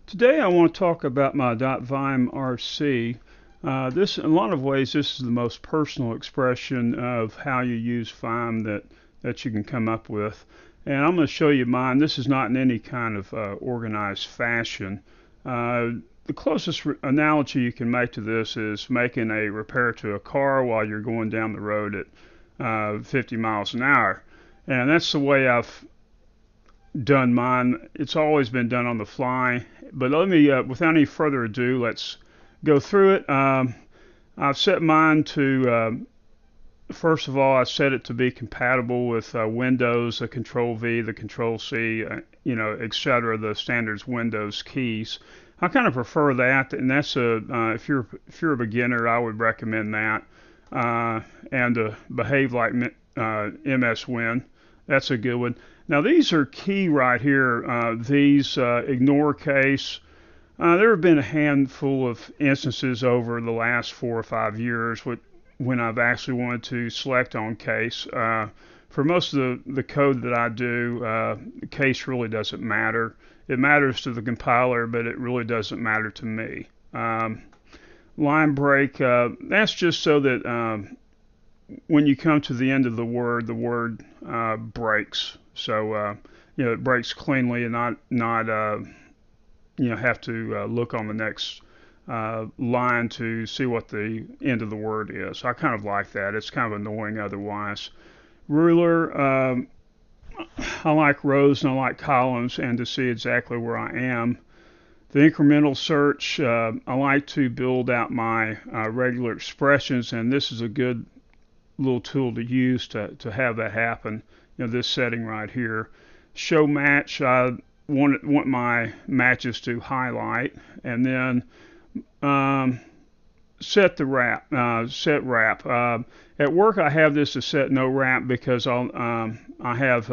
Today I want to talk about my .vimrc. This, in a lot of ways, this is the most personal expression of how you use Vim that you can come up with. And I'm going to show you mine. This is not in any kind of organized fashion. The closest analogy you can make to this is making a repair to a car while you're going down the road at 50 miles an hour. And that's the way I've done mine. It's always been done on the fly. But let me, without any further ado, let's go through it. I've set mine to, first of all, I set it to be compatible with Windows, the Control V, the Control C, etc., the standards Windows keys. I kind of prefer that, and that's if you're a beginner, I would recommend that. And behave like MS Win. That's a good one. Now these are key right here. These ignore case. There have been a handful of instances over the last 4 or 5 years when I've actually wanted to select on case. For most of the code that I do, the case really doesn't matter. It matters to the compiler, but it really doesn't matter to me. Line break, that's just so that when you come to the end of the word breaks. So it breaks cleanly and not have to look on the next line to see what the end of the word is. I kind of like that. It's kind of annoying otherwise. Ruler, I like rows and I like columns and to see exactly where I am. The incremental search, I like to build out my regular expressions, and this is a good little tool to use to have that happen. This setting right here. Show match, I want my matches to highlight, and then set the wrap. Set wrap. At work, I have this to set no wrap because I have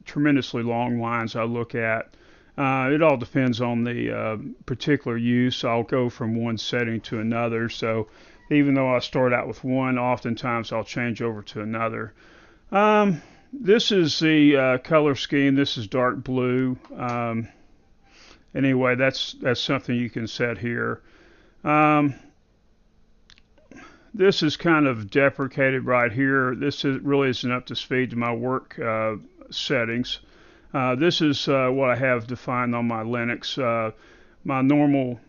tremendously long lines I look at. It all depends on the particular use. I'll go from one setting to another. So even though I start out with one, oftentimes I'll change over to another. This is the color scheme. This is dark blue. Anyway, that's something you can set here. This is kind of deprecated right here. This really isn't up to speed to my work settings. This is what I have defined on my Linux. My normal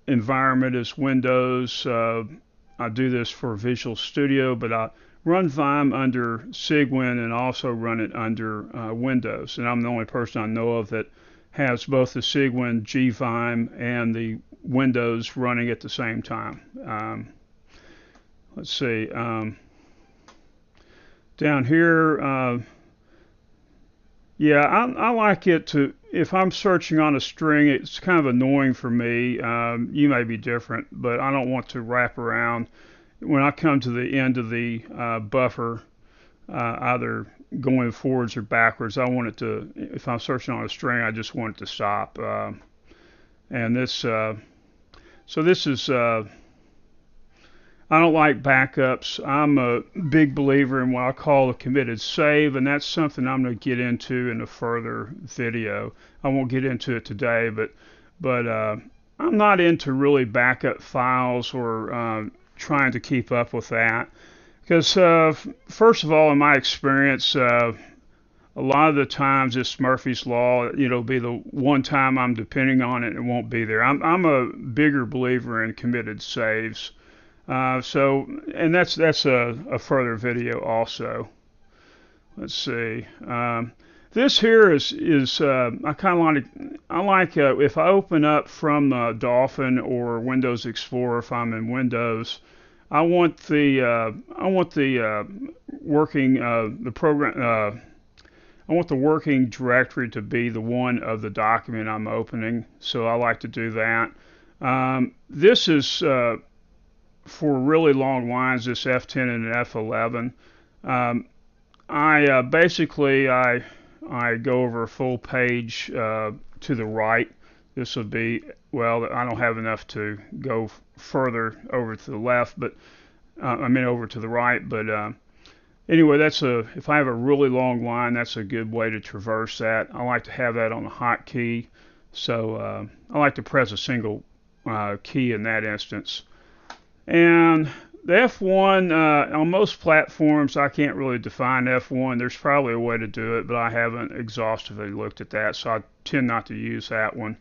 environment is Windows. I do this for Visual Studio, but I run Vim under Cygwin and also run it under Windows. And I'm the only person I know of that has both the Cygwin GVim and the Windows running at the same time. Let's see. Down here, yeah, I like it to, if I'm searching on a string, it's kind of annoying for me. You may be different, but I don't want to wrap around. When I come to the end of the buffer, either going forwards or backwards, I want it to, if I'm searching on a string, I just want it to stop. And this, so this is, I don't like backups. I'm a big believer in what I call a committed save, and that's something I'm going to get into in a further video. I won't get into it today, but I'm not into really backup files or trying to keep up with that. Because first of all, in my experience, a lot of the times it's Murphy's Law. It'll be the one time I'm depending on it and it won't be there. I'm a bigger believer in committed saves. And that's a further video also. Let's see. This here is I kind of like if I open up from Dolphin or Windows Explorer, if I'm in Windows, I want the working the program. I want the working directory to be the one of the document I'm opening, so I like to do that. This is for really long lines, this F10 and F11. I go over a full page to the right. This would be, well, I don't have enough to go further over to the left, but over to the right. But anyway, if I have a really long line, that's a good way to traverse that. I like to have that on the hotkey So I like to press a single key in that instance. And the F1, on most platforms, I can't really define F1. There's probably a way to do it, but I haven't exhaustively looked at that, so I tend not to use that one.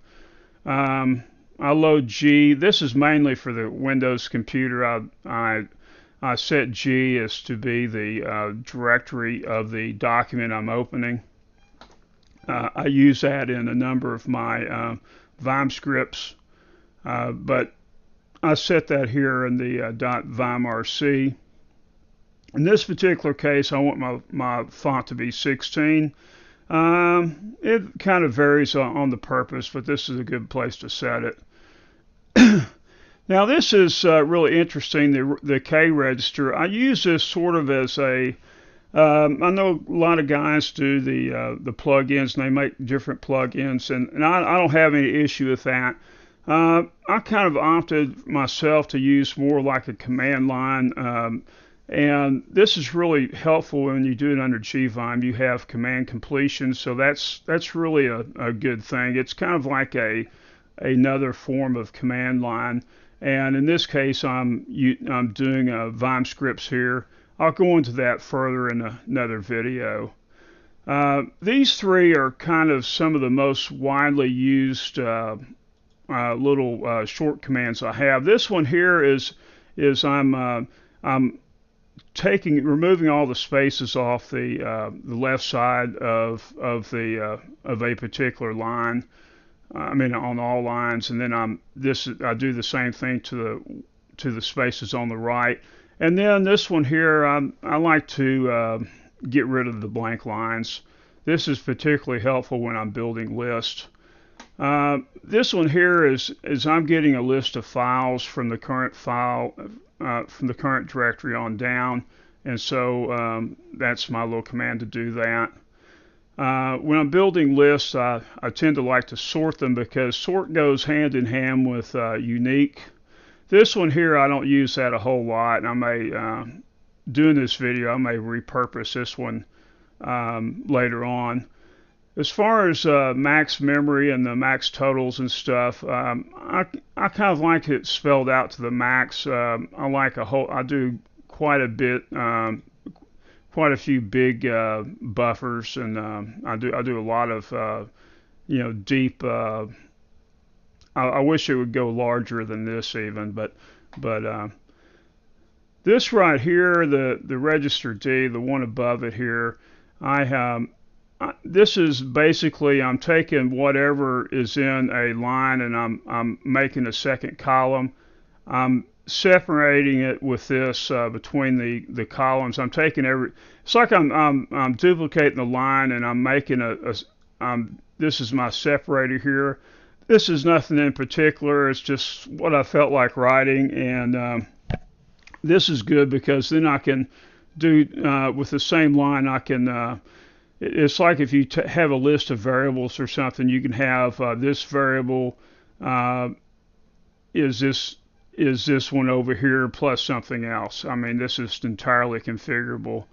I load G. This is mainly for the Windows computer. I set G as to be the directory of the document I'm opening. I use that in a number of my Vim scripts, but I set that here in the .vimrc. In this particular case, I want my font to be 16. It kind of varies on the purpose, but this is a good place to set it. Now this is really interesting, the K register. I use this sort of as a, I know a lot of guys do the plugins, and they make different plugins, and I don't have any issue with that. I kind of opted myself to use more like a command line, and this is really helpful when you do it under GVim. You have command completion, so that's really a good thing. It's kind of like another form of command line, and in this case I'm doing Vim scripts here. I'll go into that further in another video. These three are kind of some of the most widely used little short commands I have. This one here is I'm removing all the spaces off the left side of a particular line. I mean on all lines, and then I do the same thing to the spaces on the right. And then this one here, I like to get rid of the blank lines. This is particularly helpful when I'm building lists. This one here is I'm getting a list of files from the current directory on down, and so that's my little command to do that. When I'm building lists, I tend to like to sort them because sort goes hand in hand with unique. This one here, I don't use that a whole lot, and I may, doing this video, I may repurpose this one later on. As far as max memory and the max totals and stuff, I kind of like it spelled out to the max. I do quite a bit, quite a few big buffers, and I do a lot of deep. I wish it would go larger than this even, but this right here, the register D, the one above it here, this is basically I'm taking whatever is in a line and I'm making a second column. I'm separating it with this between the columns. I'm taking it's like I'm duplicating the line, and I'm making this is my separator here. This is nothing in particular. It's just what I felt like writing, and this is good because then I can do with the same line. I can. It's like if you have a list of variables or something, you can have this variable is this one over here plus something else. I mean, this is entirely configurable.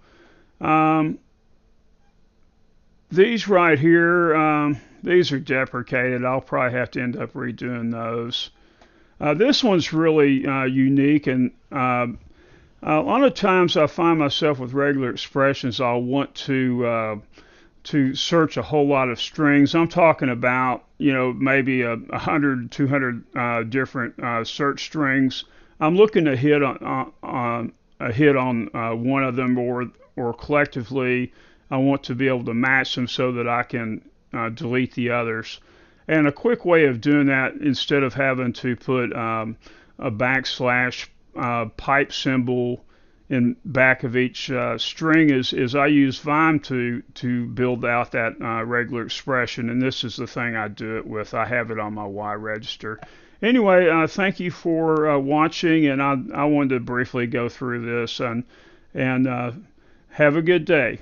These right here, these are deprecated. I'll probably have to end up redoing those. This one's really unique, and a lot of times I find myself with regular expressions, I'll want to search a whole lot of strings. I'm talking about, maybe 100, 200 different search strings. I'm looking to hit on one of them, or collectively I want to be able to match them so that I can delete the others. And a quick way of doing that, instead of having to put a backslash pipe symbol in back of each string, is I use Vim to build out that regular expression, and this is the thing I do it with. I have it on my Y register. Anyway, thank you for watching, and I wanted to briefly go through this, and have a good day.